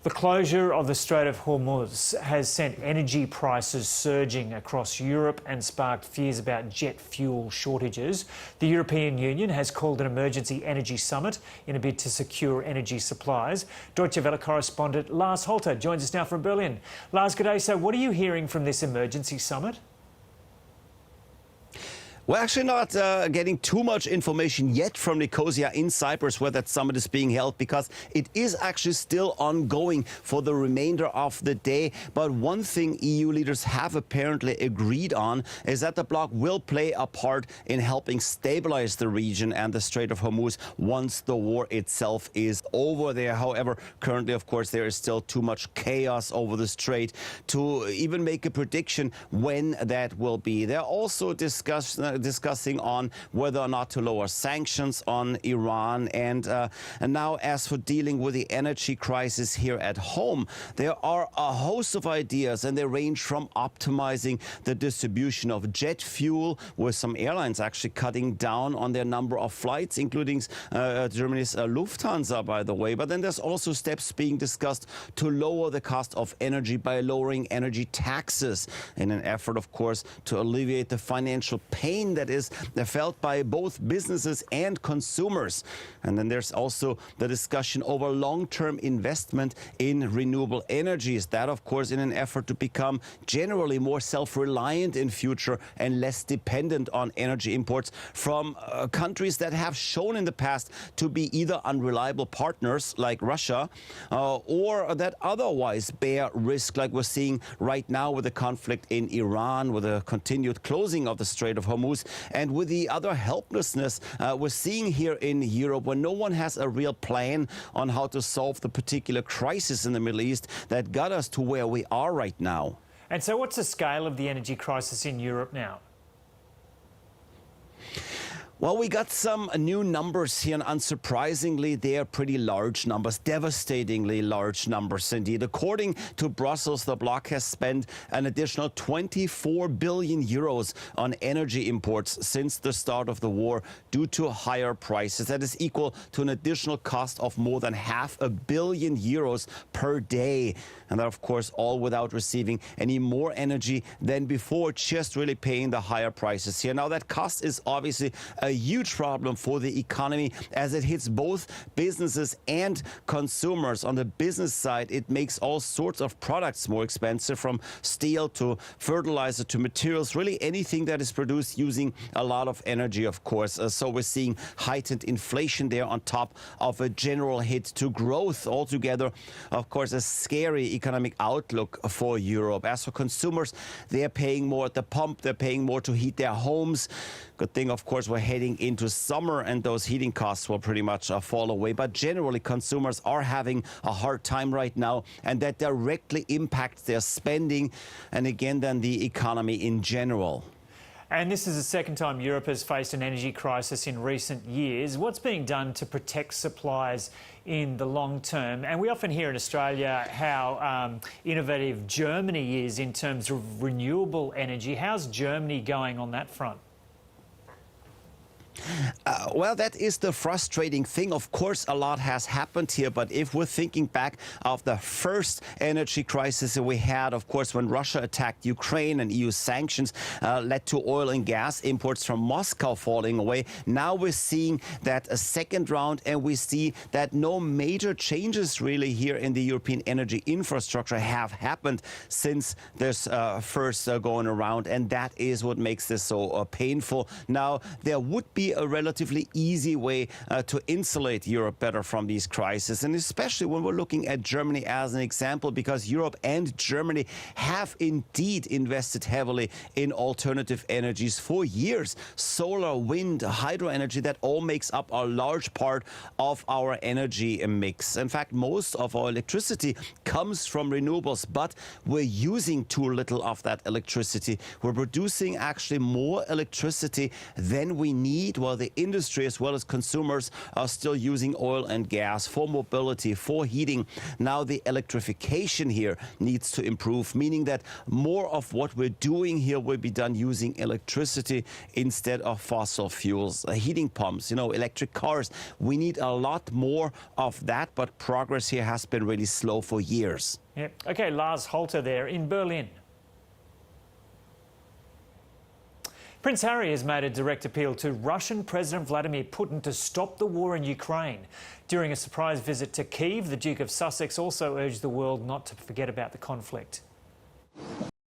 The closure of the Strait of Hormuz has sent energy prices surging across Europe and sparked fears about jet fuel shortages. The European Union has called an emergency energy summit in a bid to secure energy supplies. Deutsche Welle correspondent Lars Halter joins us now from Berlin. Lars, good day. So what are you hearing from this emergency summit? We're actually not getting too much information yet from Nicosia in Cyprus where that summit is being held, because it is actually still ongoing for the remainder of the day. But one thing EU leaders have apparently agreed on is that the bloc will play a part in helping stabilize the region and the Strait of Hormuz once the war itself is over there. However, currently, of course, there is still too much chaos over the strait to even make a prediction when that will be. They're also discussing on whether or not to lower sanctions on Iran. And now, as for dealing with the energy crisis here at home, there are a host of ideas, and they range from optimizing the distribution of jet fuel, with some airlines actually cutting down on their number of flights, including Germany's Lufthansa, by the way. But then there's also steps being discussed to lower the cost of energy by lowering energy taxes in an effort, of course, to alleviate the financial pain that is felt by both businesses and consumers. And then there's also the discussion over long-term investment in renewable energies. That, of course, in an effort to become generally more self-reliant in future and less dependent on energy imports from countries that have shown in the past to be either unreliable partners like Russia or that otherwise bear risk, like we're seeing right now with the conflict in Iran, with the continued closing of the Strait of Hormuz, and with the other helplessness we're seeing here in Europe, when no one has a real plan on how to solve the particular crisis in the Middle East that got us to where we are right now. And so what's the scale of the energy crisis in Europe now? Well, we got some new numbers here, and unsurprisingly, they are pretty large numbers, devastatingly large numbers indeed. According to Brussels, the bloc has spent an additional 24 billion euros on energy imports since the start of the war due to higher prices. That is equal to an additional cost of more than €500 million per day. And that, of course, all without receiving any more energy than before, just really paying the higher prices here. Now, that cost is obviously a huge problem for the economy, as it hits both businesses and consumers. On the business side, it makes all sorts of products more expensive, from steel to fertilizer to materials, really anything that is produced using a lot of energy, of course. So we're seeing heightened inflation there on top of a general hit to growth. Altogether, of course, a scary economic outlook for Europe. As for consumers, they're paying more at the pump, they're paying more to heat their homes. Good thing, of course, we're heading into summer and those heating costs will pretty much fall away. But generally, consumers are having a hard time right now, and that directly impacts their spending and again, then the economy in general. And this is the second time Europe has faced an energy crisis in recent years. What's being done to protect supplies in the long term? And we often hear in Australia how innovative Germany is in terms of renewable energy. How's Germany going on that front? Well, that is the frustrating thing. Of course, a lot has happened here, but if we're thinking back of the first energy crisis that we had, of course, when Russia attacked Ukraine and EU sanctions led to oil and gas imports from Moscow falling away. Now we're seeing that a second round, and we see that no major changes really here in the European energy infrastructure have happened since this first going around, and that is what makes this so painful. Now, there would be a relatively easy way to insulate Europe better from these crises, and especially when we're looking at Germany as an example, because Europe and Germany have indeed invested heavily in alternative energies for years. Solar, wind, hydro energy, that all makes up a large part of our energy mix. In fact, most of our electricity comes from renewables, but we're using too little of that electricity. We're producing actually more electricity than we need heat, while the industry as well as consumers are still using oil and gas for mobility, for heating. Now the electrification here needs to improve, meaning that more of what we're doing here will be done using electricity instead of fossil fuels. Heating pumps, electric cars. We need a lot more of that, but progress here has been really slow for years. Yep. OK, Lars Halter there in Berlin. Prince Harry has made a direct appeal to Russian President Vladimir Putin to stop the war in Ukraine. During a surprise visit to Kyiv, the Duke of Sussex also urged the world not to forget about the conflict.